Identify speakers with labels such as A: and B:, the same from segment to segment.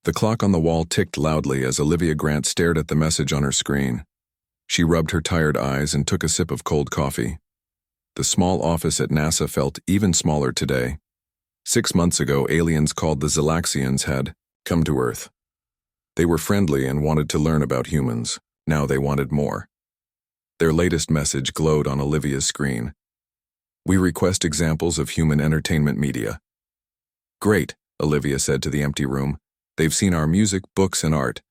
A: The clock on the wall ticked loudly as Olivia Grant stared at the message on her screen. She rubbed her tired eyes and took a sip of cold coffee. The small office at NASA felt even smaller today. 6 months ago, aliens called the Xylaxians had come to Earth. They were friendly and wanted to learn about humans. Now they wanted more. Their latest message glowed on Olivia's screen. "We request examples of human entertainment media." "Great," Olivia said to the empty room. "They've seen our music, books, and art.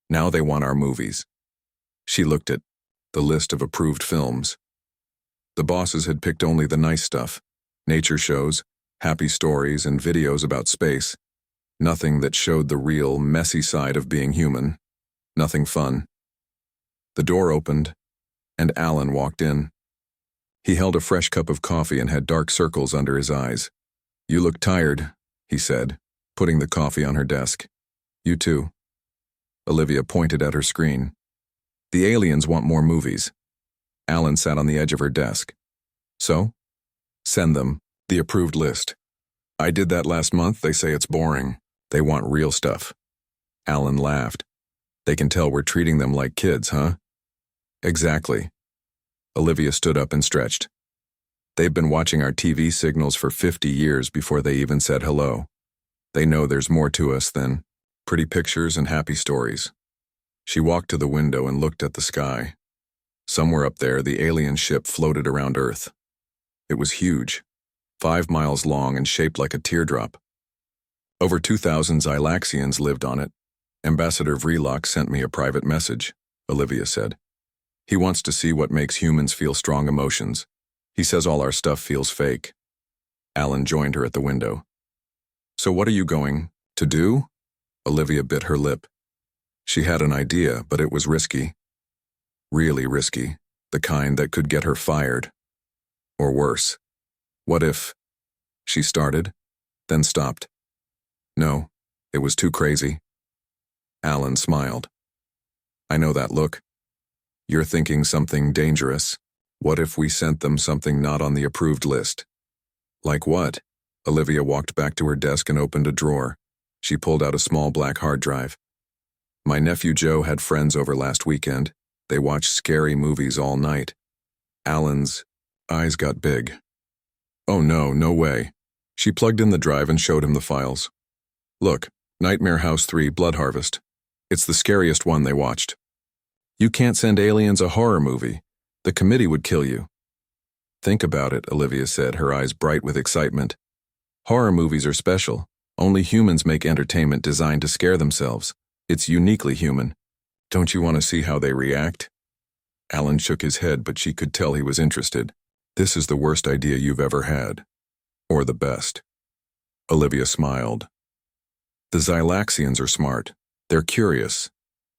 A: Now they want our movies." She looked at the list of approved films. The bosses had picked only the nice stuff: nature shows, happy stories, and videos about space. Nothing that showed the real, messy side of being human. Nothing fun. The door opened, and Alan walked in. He held a fresh cup of coffee and had dark circles under his eyes. "You look tired," he said, putting the coffee on her desk. "You too." Olivia pointed at her screen. "The aliens want more movies." Alan sat on the edge of her desk. "So? Send them the approved list." "I did that last month. They say it's boring. They want real stuff." Alan laughed. "They can tell we're treating them like kids, huh?" "Exactly." Olivia stood up and stretched. "They've been watching our TV signals for 50 years before they even said hello. They know there's more to us than pretty pictures and happy stories." She walked to the window and looked at the sky. Somewhere up there, the alien ship floated around Earth. It was huge, 5 miles long and shaped like a teardrop. Over 2,000 Xylaxians lived on it. "Ambassador Vreelock sent me a private message," Olivia said. "He wants to see what makes humans feel strong emotions. He says all our stuff feels fake." Alan joined her at the window. "So what are you going to do?" Olivia bit her lip. She had an idea, but it was risky. Really risky. The kind that could get her fired. Or worse. "What if—" she started, then stopped. "No, it was too crazy." Alan smiled. "I know that look. You're thinking something dangerous. What if we sent them something not on the approved list?" "Like what?" Olivia walked back to her desk and opened a drawer. She pulled out a small black hard drive. "My nephew Joe had friends over last weekend. They watched scary movies all night." Alan's eyes got big. "Oh no, no way." She plugged in the drive and showed him the files. "Look, Nightmare House 3 Blood Harvest. It's the scariest one they watched." "You can't send aliens a horror movie. The committee would kill you." "Think about it," Olivia said, her eyes bright with excitement. "Horror movies are special. Only humans make entertainment designed to scare themselves. It's uniquely human. Don't you want to see how they react?" Alan shook his head, but she could tell he was interested. "This is the worst idea you've ever had. Or the best." Olivia smiled. "The Xylaxians are smart. They're curious.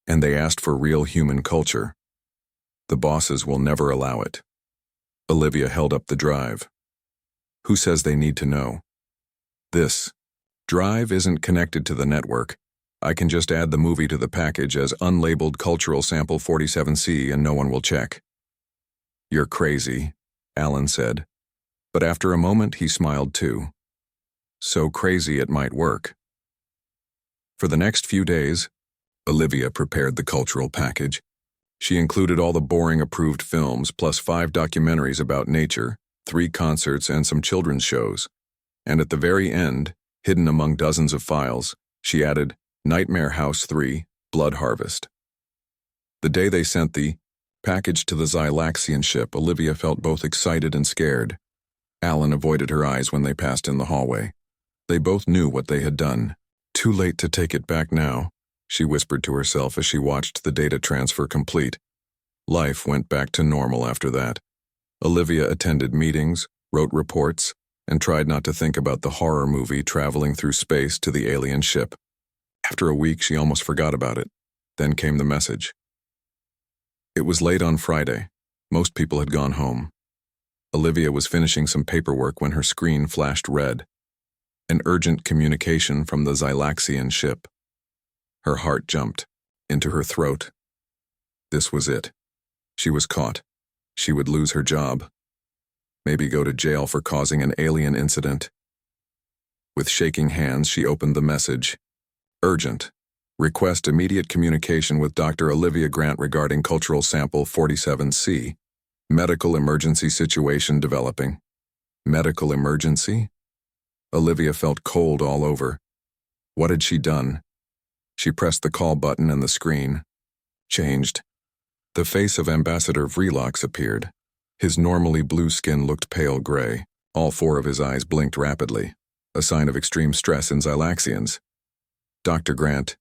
A: And they asked for real human culture. The bosses will never allow it." Olivia held up the drive. "Who says they need to know?" "This drive isn't connected to the network. I can just add the movie to the package as unlabeled cultural sample 47C and no one will check." "You're crazy," Alan said. But after a moment he smiled too. So crazy it might work. For the next few days, Olivia prepared the cultural package. She included all the boring approved films plus 5 documentaries about nature, 3 concerts, and some children's shows. And at the very end, hidden among dozens of files, she added Nightmare House 3 Blood Harvest. The day they sent the package to the Xylaxian ship, Olivia felt both excited and scared. Alan avoided her eyes when they passed in the hallway. They both knew what they had done. "Too late to take it back now," she whispered to herself as she watched the data transfer complete. Life went back to normal after that. Olivia attended meetings, wrote reports, and tried not to think about the horror movie traveling through space to the alien ship. After a week, she almost forgot about it. Then came the message. It was late on Friday. Most people had gone home. Olivia was finishing some paperwork when her screen flashed red. An urgent communication from the Xylaxian ship. Her heart jumped into her throat. This was it. She was caught. She would lose her job. Maybe go to jail for causing an alien incident. With shaking hands, she opened the message. Urgent. Request immediate communication with Dr. Olivia Grant regarding cultural sample 47C. Medical emergency situation developing. Medical emergency? Olivia felt cold all over. What had she done? She pressed the call button and the screen changed. The face of Ambassador Vreelox appeared. His normally blue skin looked pale gray. All four of his eyes blinked rapidly, a sign of extreme stress in Xylaxians. Dr. Grant,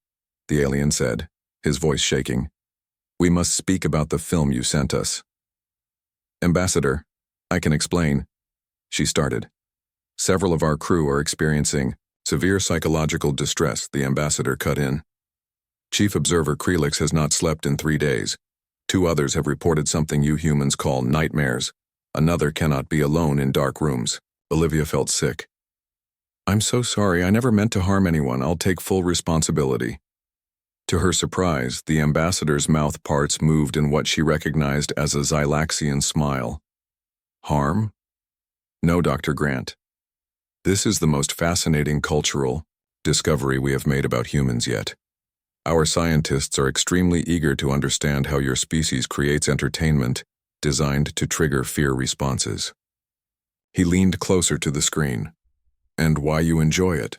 A: the alien said, his voice shaking. We must speak about the film you sent us. Ambassador, I can explain. She started. Several of our crew are experiencing severe psychological distress, the ambassador cut in. Chief Observer Krelix has not slept in 3 days. 2 others have reported something you humans call nightmares. Another cannot be alone in dark rooms. Olivia felt sick. I'm so sorry, I never meant to harm anyone. I'll take full responsibility. To her surprise, the ambassador's mouth parts moved in what she recognized as a Xylaxian smile. Harm? No, Dr. Grant. This is the most fascinating cultural discovery we have made about humans yet. Our scientists are extremely eager to understand how your species creates entertainment designed to trigger fear responses. He leaned closer to the screen. And why you enjoy it?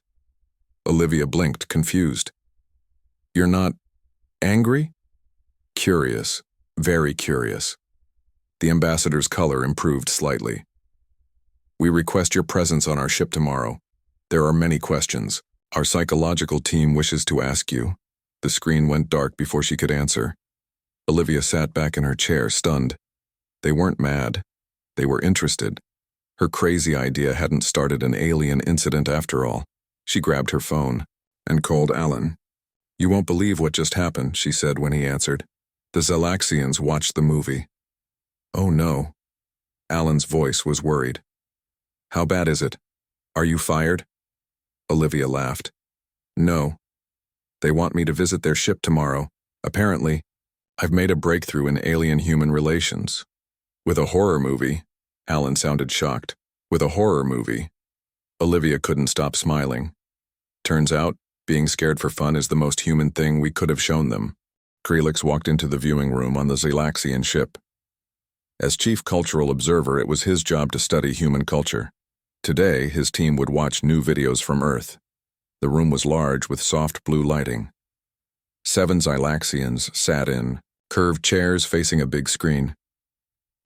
A: Olivia blinked, confused. You're not angry? Curious, very curious. The ambassador's color improved slightly. We request your presence on our ship tomorrow. There are many questions. Our psychological team wishes to ask you. The screen went dark before she could answer. Olivia sat back in her chair, stunned. They weren't mad. They were interested. Her crazy idea hadn't started an alien incident after all. She grabbed her phone and called Alan. You won't believe what just happened, she said when he answered. The Xylaxians watched the movie. Oh no. Alan's voice was worried. How bad is it? Are you fired? Olivia laughed. No. They want me to visit their ship tomorrow. Apparently, I've made a breakthrough in alien-human relations. With a horror movie? Alan sounded shocked. With a horror movie? Olivia couldn't stop smiling. Turns out, being scared for fun is the most human thing we could have shown them. Krelix walked into the viewing room on the Xylaxian ship. As chief cultural observer, it was his job to study human culture. Today, his team would watch new videos from Earth. The room was large with soft blue lighting. 7 Xylaxians sat in curved chairs facing a big screen.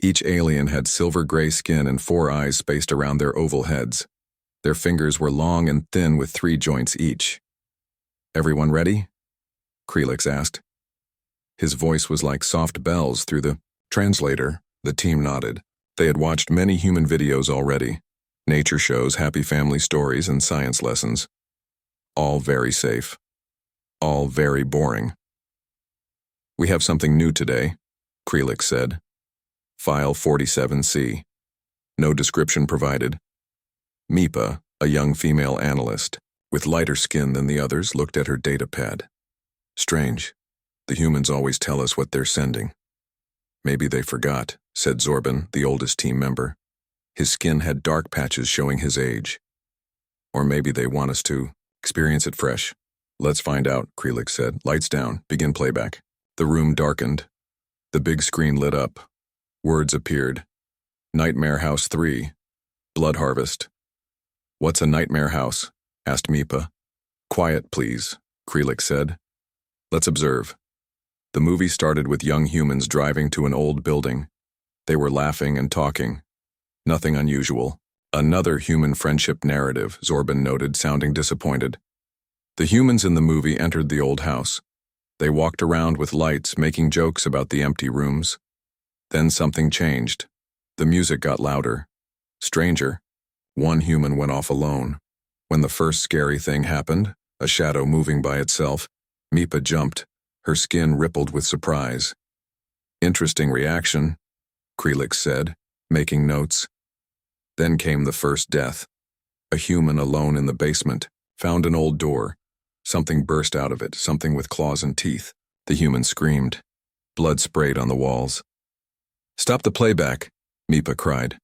A: Each alien had silver-gray skin and 4 eyes spaced around their oval heads. Their fingers were long and thin with 3 joints each. Everyone ready? Krelix asked. His voice was like soft bells through the translator. The team nodded. They had watched many human videos already. Nature shows, happy family stories, and science lessons. All very safe. All very boring. We have something new today, Krelix said. File 47C. No description provided. Mipa, a young female analyst, with lighter skin than the others, looked at her data pad. Strange. The humans always tell us what they're sending. Maybe they forgot, said Zorban, the oldest team member. His skin had dark patches showing his age. Or maybe they want us to experience it fresh. Let's find out, Krelix said. Lights down. Begin playback. The room darkened. The big screen lit up. Words appeared. Nightmare House 3. Blood Harvest. What's a nightmare house? Asked Mipa. Quiet, please, Krelix said. Let's observe. The movie started with young humans driving to an old building. They were laughing and talking. Nothing unusual. Another human friendship narrative, Zorban noted, sounding disappointed. The humans in the movie entered the old house. They walked around with lights, making jokes about the empty rooms. Then something changed. The music got louder. Stranger. One human went off alone. When the first scary thing happened, a shadow moving by itself, Mipa jumped. Her skin rippled with surprise. Interesting reaction, Krelix said, making notes. Then came the first death. A human alone in the basement found an old door. Something burst out of it, something with claws and teeth. The human screamed. Blood sprayed on the walls. Stop the playback, Mipa cried.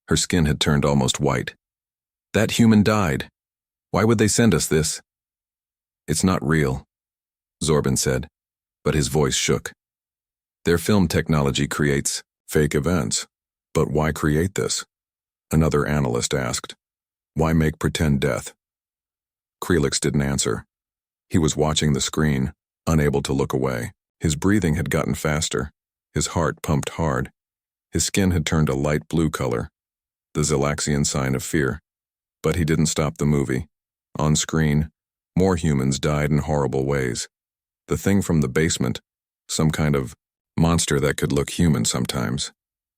A: Her skin had turned almost white. That human died. Why would they send us this? It's not real. Zorban said, but his voice shook. Their film technology creates fake events. But why create this? Another analyst asked. Why make pretend death? Krelix didn't answer. He was watching the screen, unable to look away. His breathing had gotten faster. His heart pumped hard. His skin had turned a light blue color, the Xylaxian sign of fear. But he didn't stop the movie. On screen, more humans died in horrible ways. The thing from the basement, some kind of monster that could look human sometimes,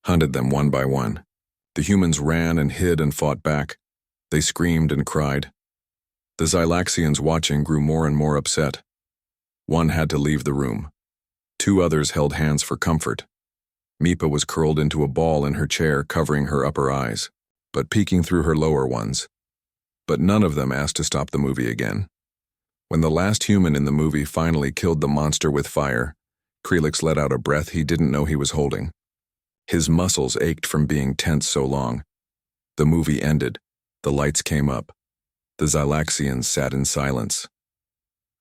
A: hunted them one by one. The humans ran and hid and fought back. They screamed and cried. The Xylaxians watching grew more and more upset. One had to leave the room. 2 others held hands for comfort. Mipa was curled into a ball in her chair, covering her upper eyes, but peeking through her lower ones. But none of them asked to stop the movie again. When the last human in the movie finally killed the monster with fire, Krelix let out a breath he didn't know he was holding. His muscles ached from being tense so long. The movie ended. The lights came up. The Xylaxians sat in silence.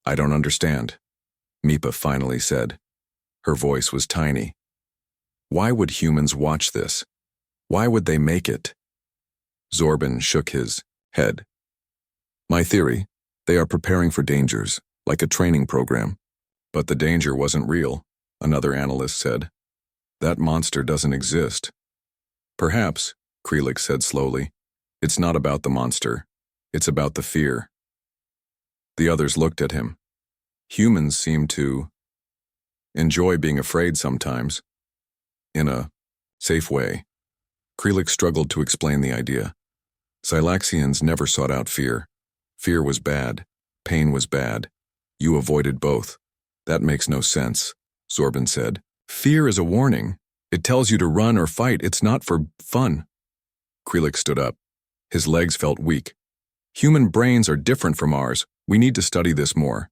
A: I don't understand, Mipa finally said. Her voice was tiny. Why would humans watch this? Why would they make it? Zorban shook his head. My theory, they are preparing for dangers, like a training program. But the danger wasn't real, another analyst said. That monster doesn't exist. Perhaps, Krelix said slowly, it's not about the monster. It's about the fear. The others looked at him. Humans seem to enjoy being afraid sometimes. In a safe way. Krelix struggled to explain the idea. Xylaxians never sought out fear. Fear was bad. Pain was bad. You avoided both. That makes no sense, Zorban said. Fear is a warning. It tells you to run or fight. It's not for fun. Krelix stood up. His legs felt weak. Human brains are different from ours. We need to study this more.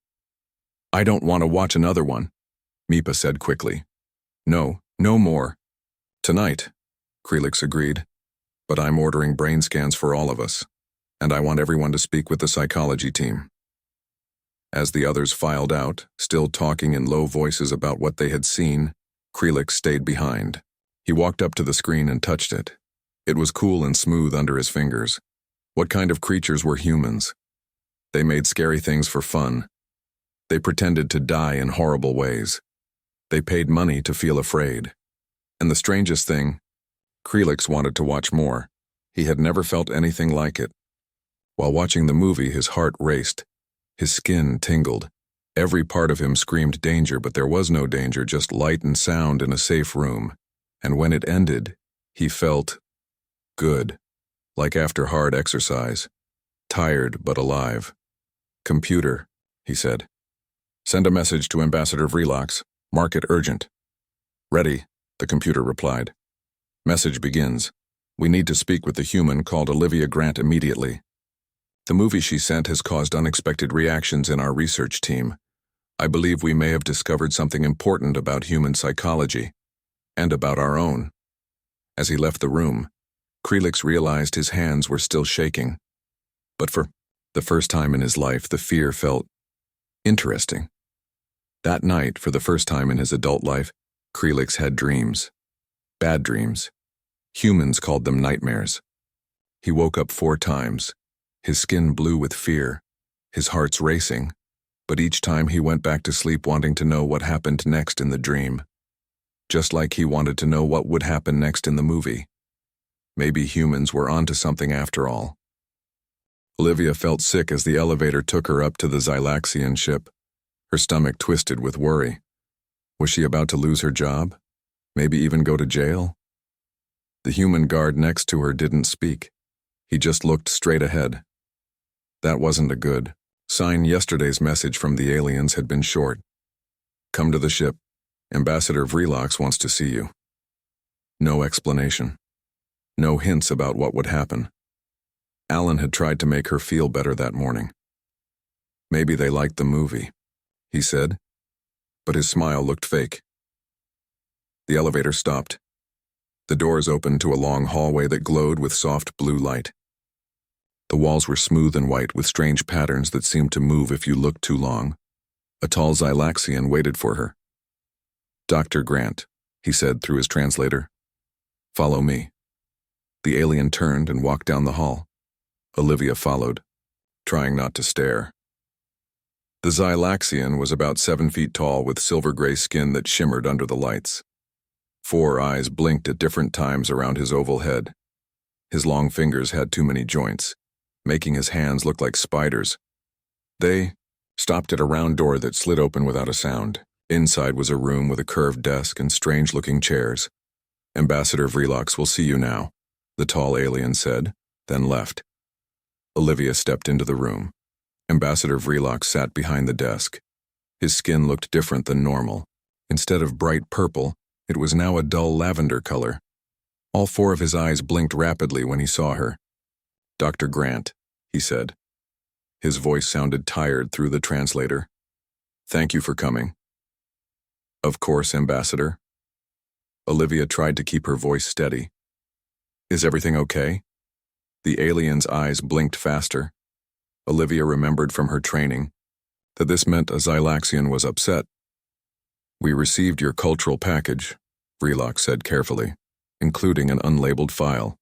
A: I don't want to watch another one, Mipa said quickly. No, no more. Tonight, Krelix agreed. But I'm ordering brain scans for all of us, and I want everyone to speak with the psychology team. As the others filed out, still talking in low voices about what they had seen, Krelix stayed behind. He walked up to the screen and touched it. It was cool and smooth under his fingers. What kind of creatures were humans? They made scary things for fun. They pretended to die in horrible ways. They paid money to feel afraid. And the strangest thing, Krelix wanted to watch more. He had never felt anything like it. While watching the movie, his heart raced. His skin tingled. Every part of him screamed danger, but there was no danger, just light and sound in a safe room. And when it ended, he felt good, like after hard exercise. Tired but alive. Computer, he said. Send a message to Ambassador Vreelox. Mark it urgent. Ready, the computer replied. Message begins. We need to speak with the human called Olivia Grant immediately. The movie she sent has caused unexpected reactions in our research team. I believe we may have discovered something important about human psychology, and about our own. As he left the room, Krelix realized his hands were still shaking. But for the first time in his life, the fear felt interesting. That night, for the first time in his adult life, Krelix had dreams. Bad dreams. Humans called them nightmares. He woke up 4 times, his skin blue with fear, his heart's racing, but each time he went back to sleep wanting to know what happened next in the dream. Just like he wanted to know what would happen next in the movie. Maybe humans were onto something after all. Olivia felt sick as the elevator took her up to the Xylaxian ship. Her stomach twisted with worry. Was she about to lose her job? Maybe even go to jail? The human guard next to her didn't speak. He just looked straight ahead. That wasn't a good sign. Yesterday's message from the aliens had been short. Come to the ship. Ambassador Vreelox wants to see you. No explanation. No hints about what would happen. Alan had tried to make her feel better that morning. Maybe they liked the movie, he said, but his smile looked fake. The elevator stopped. The doors opened to a long hallway that glowed with soft blue light. The walls were smooth and white with strange patterns that seemed to move if you looked too long. A tall Xylaxian waited for her. "Dr. Grant," he said through his translator. "Follow me." The alien turned and walked down the hall. Olivia followed, trying not to stare. The Xylaxian was about 7 feet tall with silver-gray skin that shimmered under the lights. 4 eyes blinked at different times around his oval head. His long fingers had too many joints, making his hands look like spiders. They stopped at a round door that slid open without a sound. Inside was a room with a curved desk and strange-looking chairs. "Ambassador Vreelox will see you now," the tall alien said, then left. Olivia stepped into the room. Ambassador Vreelox sat behind the desk. His skin looked different than normal. Instead of bright purple, it was now a dull lavender color. All 4 of his eyes blinked rapidly when he saw her. "Dr. Grant," he said. His voice sounded tired through the translator. "Thank you for coming." "Of course, Ambassador." Olivia tried to keep her voice steady. "Is everything okay?" The alien's eyes blinked faster. Olivia remembered from her training that this meant a Xylaxian was upset. "We received your cultural package," Vreelox said carefully, "including an unlabeled file."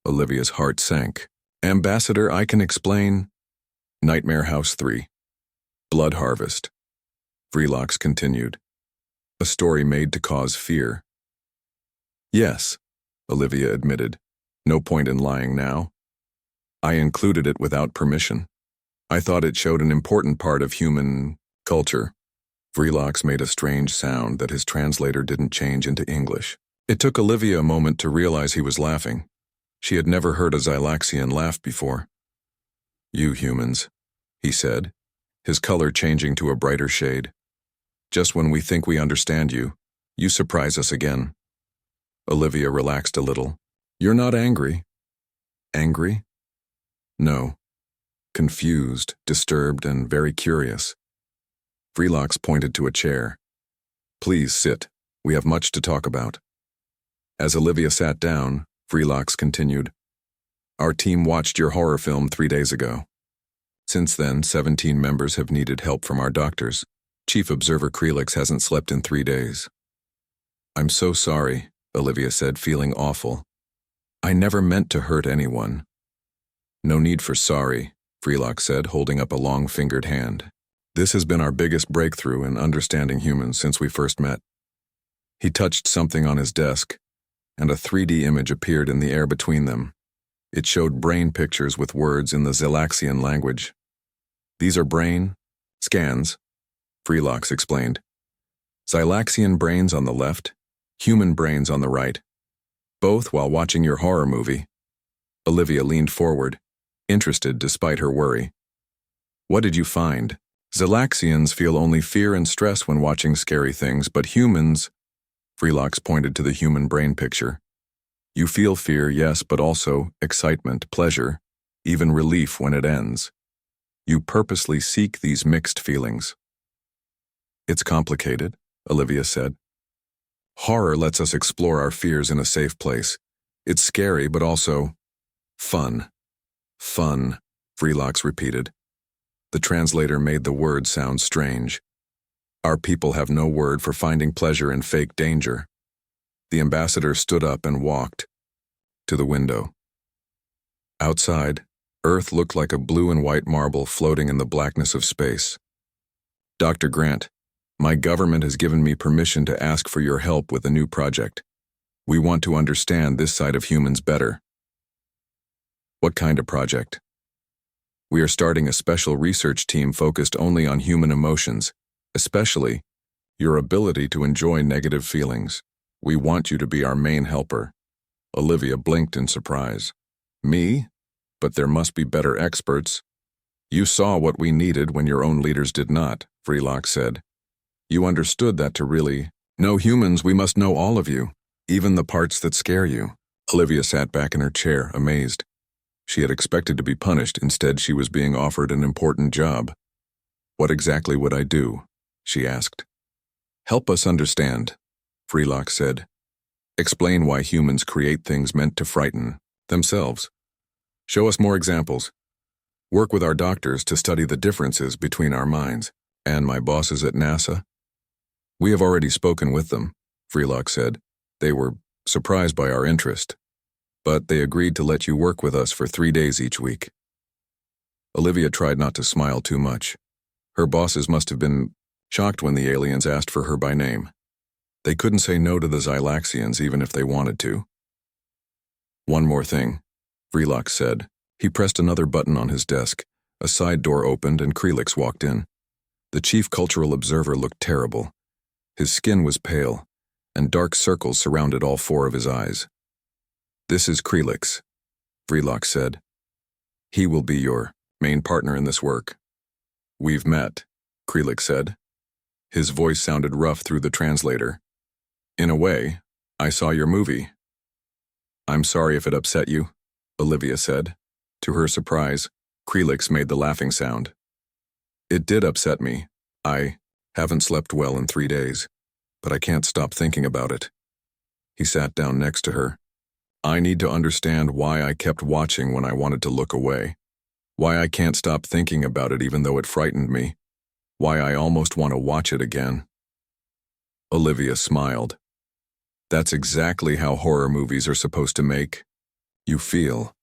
A: Olivia's heart sank. "Ambassador, I can explain." "Nightmare House 3. Blood Harvest." Vreelox continued. "A story made to cause fear." "Yes," Olivia admitted. "No point in lying now. I included it without permission. I thought it showed an important part of human culture." Vreelox made a strange sound that his translator didn't change into English. It took Olivia a moment to realize he was laughing. She had never heard a Xylaxian laugh before. "You humans," he said, his color changing to a brighter shade. "Just when we think we understand you, you surprise us again." Olivia relaxed a little. "You're not angry." "Angry?" "No. Confused, disturbed, and very curious." Vreelox pointed to a chair. "Please sit. We have much to talk about." As Olivia sat down, Vreelox continued. "Our team watched your horror film 3 days ago. Since then, 17 members have needed help from our doctors. Chief Observer Krelix hasn't slept in 3 days." "I'm so sorry," Olivia said, feeling awful. "I never meant to hurt anyone." "No need for sorry," Vreelox said, holding up a long-fingered hand. "This has been our biggest breakthrough in understanding humans since we first met." He touched something on his desk, and a 3D image appeared in the air between them. It showed brain pictures with words in the Xylaxian language. "These are brain scans," Vreelox explained. "Xylaxian brains on the left, human brains on the right. Both while watching your horror movie." Olivia leaned forward, interested despite her worry. "What did you find?" "Xylaxians feel only fear and stress when watching scary things, but humans," Vreelox pointed to the human brain picture. "You feel fear, yes, but also excitement, pleasure, even relief when it ends. You purposely seek these mixed feelings." "It's complicated," Olivia said. "Horror lets us explore our fears in a safe place. It's scary, but also fun." "Fun," Vreelox repeated. The translator made the word sound strange. "Our people have no word for finding pleasure in fake danger." The ambassador stood up and walked to the window. Outside, Earth looked like a blue and white marble floating in the blackness of space. "Dr. Grant, my government has given me permission to ask for your help with a new project. We want to understand this side of humans better." "What kind of project?" "We are starting a special research team focused only on human emotions, especially your ability to enjoy negative feelings. We want you to be our main helper." Olivia blinked in surprise. "Me? But there must be better experts." "You saw what we needed when your own leaders did not," Vreelox said. "You understood that to really know humans, we must know all of you, even the parts that scare you." Olivia sat back in her chair, amazed. She had expected to be punished. Instead, she was being offered an important job. "What exactly would I do?" she asked. "Help us understand," Vreelox said. "Explain why humans create things meant to frighten themselves. Show us more examples. Work with our doctors to study the differences between our minds." And my bosses at NASA? We have already spoken with them, Vreelock said. They were surprised by our interest, but they agreed to let you work with us for 3 days each week. Olivia tried not to smile too much. Her bosses must have been shocked when the aliens asked for her by name. They couldn't say no to the Xylaxians even if they wanted to. One more thing, Vreelock said. He pressed another button on his desk. A side door opened and Krelix walked in. The chief cultural observer looked terrible. His skin was pale, and dark circles surrounded all 4 of his eyes. This is Krelix, Vreelock said. He will be your main partner in this work. We've met, Krelix said. His voice sounded rough through the translator. In a way, I saw your movie. I'm sorry if it upset you, Olivia said. To her surprise, Krelix made the laughing sound. It did upset me. I haven't slept well in 3 days, but I can't stop thinking about it. He sat down next to her. I need to understand why I kept watching when I wanted to look away. Why I can't stop thinking about it even though it frightened me. Why I almost want to watch it again. Olivia smiled. That's exactly how horror movies are supposed to make you feel.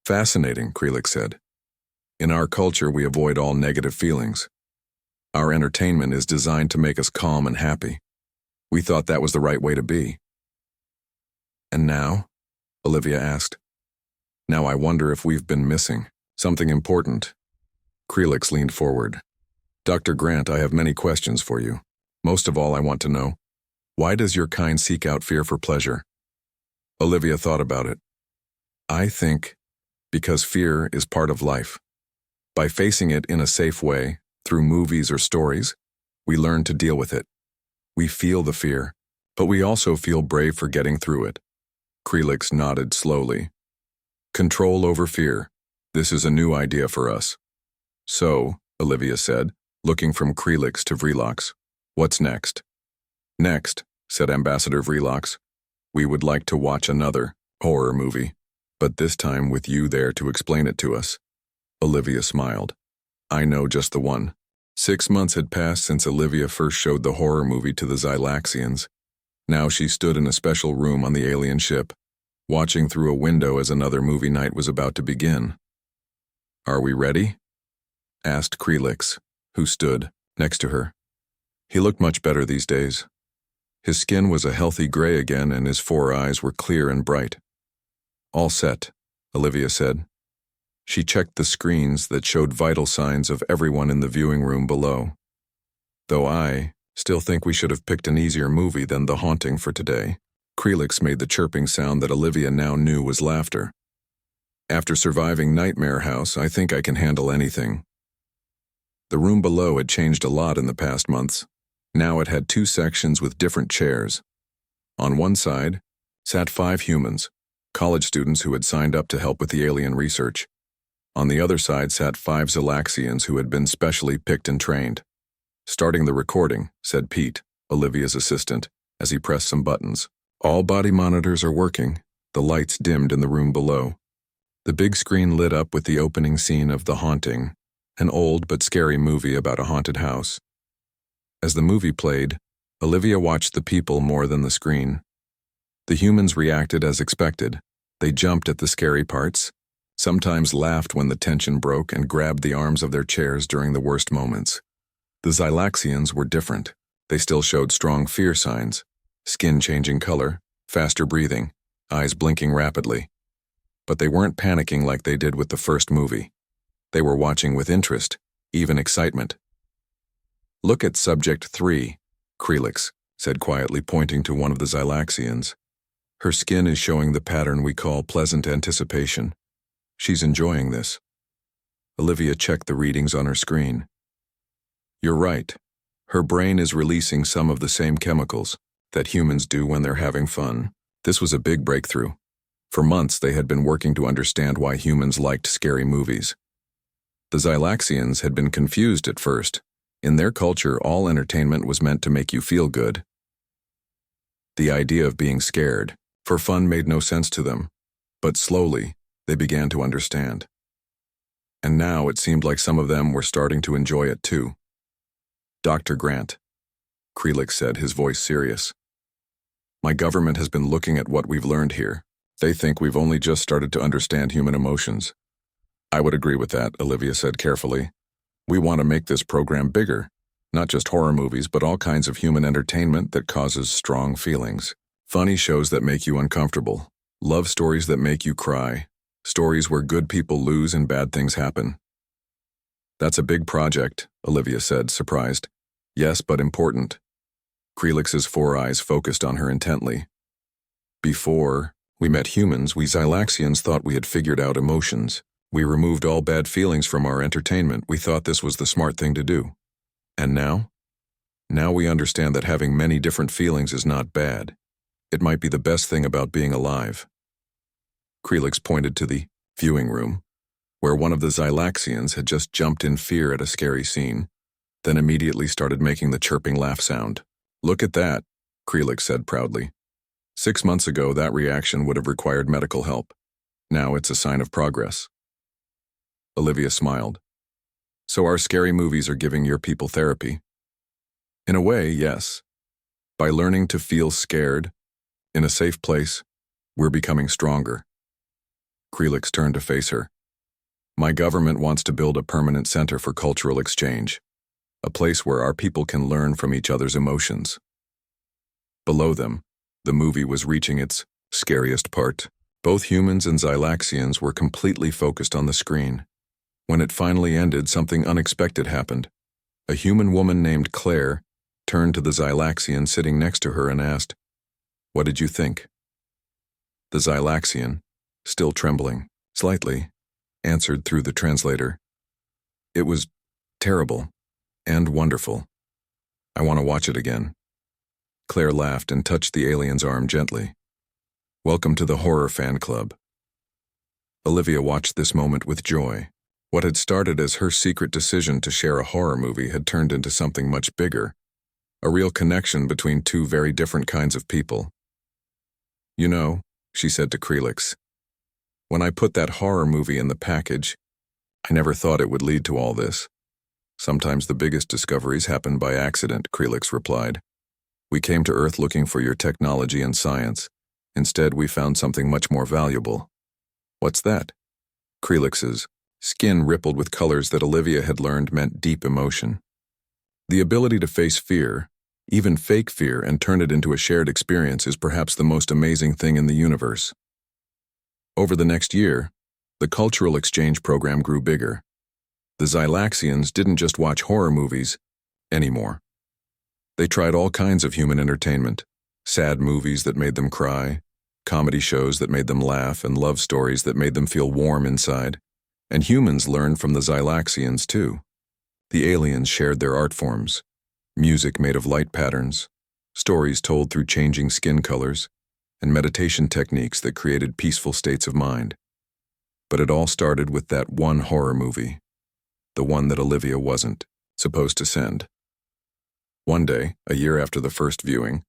A: Fascinating, Krelix said. In our culture, we avoid all negative feelings. Our entertainment is designed to make us calm and happy. We thought that was the right way to be. And now? Olivia asked. Now I wonder if we've been missing something important. Krelix leaned forward. Dr. Grant, I have many questions for you. Most of all, I want to know, why does your kind seek out fear for pleasure? Olivia thought about it. I think because fear is part of life. By facing it in a safe way, through movies or stories, we learn to deal with it. We feel the fear, but we also feel brave for getting through it. Krelix nodded slowly. Control over fear. This is a new idea for us. So, Olivia said, looking from Krelix to Vreelox, what's next? Next, said Ambassador Vreelox, we would like to watch another horror movie, but this time with you there to explain it to us. Olivia smiled. I know just the one. 6 months had passed since Olivia first showed the horror movie to the Xylaxians. Now she stood in a special room on the alien ship, watching through a window as another movie night was about to begin. Are we ready? Asked Krelix, who stood next to her. He looked much better these days. His skin was a healthy gray again and his 4 eyes were clear and bright. All set, Olivia said. She checked the screens that showed vital signs of everyone in the viewing room below. Though I still think we should have picked an easier movie than The Haunting for today. Krelix made the chirping sound that Olivia now knew was laughter. After surviving Nightmare House, I think I can handle anything. The room below had changed a lot in the past months. Now it had 2 sections with different chairs. On one side sat 5 humans, college students who had signed up to help with the alien research. On the other side sat 5 Xylaxians who had been specially picked and trained. Starting the recording, said Pete, Olivia's assistant, as he pressed some buttons. All body monitors are working. The lights dimmed in the room below. The big screen lit up with the opening scene of The Haunting, an old but scary movie about a haunted house. As the movie played, Olivia watched the people more than the screen. The humans reacted as expected. They jumped at the scary parts, sometimes laughed when the tension broke, and grabbed the arms of their chairs during the worst moments. The Xylaxians were different. They still showed strong fear signs, skin changing color, faster breathing, eyes blinking rapidly. But they weren't panicking like they did with the first movie. They were watching with interest, even excitement. Look at Subject 3, Krelix said quietly, pointing to one of the Xylaxians. Her skin is showing the pattern we call pleasant anticipation. She's enjoying this. Olivia checked the readings on her screen. You're right. Her brain is releasing some of the same chemicals that humans do when they're having fun. This was a big breakthrough. For months, they had been working to understand why humans liked scary movies. The Xylaxians had been confused at first. In their culture, all entertainment was meant to make you feel good. The idea of being scared for fun made no sense to them, but slowly, they began to understand. And now it seemed like some of them were starting to enjoy it too. Dr. Grant, Krelix said, his voice serious. My government has been looking at what we've learned here. They think we've only just started to understand human emotions. I would agree with that, Olivia said carefully. We want to make this program bigger, not just horror movies, but all kinds of human entertainment that causes strong feelings. Funny shows that make you uncomfortable. Love stories that make you cry. Stories where good people lose and bad things happen. That's a big project, Olivia said, surprised. Yes, but important. Krelix's 4 eyes focused on her intently. Before we met humans, we Xylaxians thought we had figured out emotions. We removed all bad feelings from our entertainment. We thought this was the smart thing to do. And now? Now we understand that having many different feelings is not bad. It might be the best thing about being alive. Krelix pointed to the viewing room, where one of the Xylaxians had just jumped in fear at a scary scene, then immediately started making the chirping laugh sound. Look at that, Krelix said proudly. 6 months ago, that reaction would have required medical help. Now it's a sign of progress. Olivia smiled. So our scary movies are giving your people therapy? In a way, yes. By learning to feel scared, in a safe place, we're becoming stronger. Krelix turned to face her. My government wants to build a permanent center for cultural exchange, a place where our people can learn from each other's emotions. Below them, the movie was reaching its scariest part. Both humans and Xylaxians were completely focused on the screen. When it finally ended, something unexpected happened. A human woman named Claire turned to the Xylaxian sitting next to her and asked, "What did you think?" The Xylaxian, still trembling, slightly, answered through the translator, "It was terrible and wonderful. I want to watch it again." Claire laughed and touched the alien's arm gently. "Welcome to the horror fan club." Olivia watched this moment with joy. What had started as her secret decision to share a horror movie had turned into something much bigger, a real connection between 2 very different kinds of people. "You know," she said to Krelix, "when I put that horror movie in the package, I never thought it would lead to all this." "Sometimes the biggest discoveries happen by accident," Krelix replied. "We came to Earth looking for your technology and science. Instead, we found something much more valuable." "What's that?" Krelix's skin rippled with colors that Olivia had learned meant deep emotion. The ability to face fear, even fake fear, and turn it into a shared experience is perhaps the most amazing thing in the universe. Over the next year, the cultural exchange program grew bigger. The Xylaxians didn't just watch horror movies anymore. They tried all kinds of human entertainment, sad movies that made them cry, comedy shows that made them laugh, and love stories that made them feel warm inside. And humans learned from the Xylaxians too. The aliens shared their art forms, music made of light patterns, stories told through changing skin colors, and meditation techniques that created peaceful states of mind. But it all started with that one horror movie, the one that Olivia wasn't supposed to send. One day, a year after the first viewing,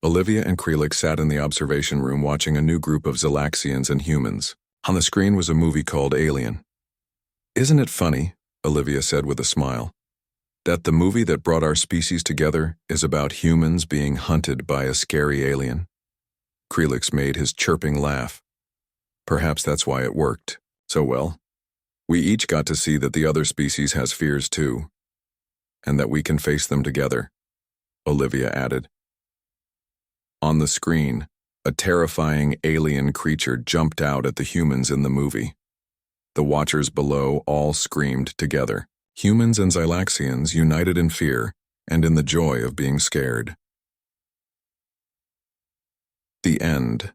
A: Olivia and Krelix sat in the observation room watching a new group of Xylaxians and humans. On the screen was a movie called Alien. "Isn't it funny," Olivia said with a smile, "that the movie that brought our species together is about humans being hunted by a scary alien?" Krelix made his chirping laugh. "Perhaps that's why it worked so well. We each got to see that the other species has fears too, and that we can face them together," Olivia added. On the screen, a terrifying alien creature jumped out at the humans in the movie. The watchers below all screamed together. Humans and Xylaxians united in fear and in the joy of being scared. The end.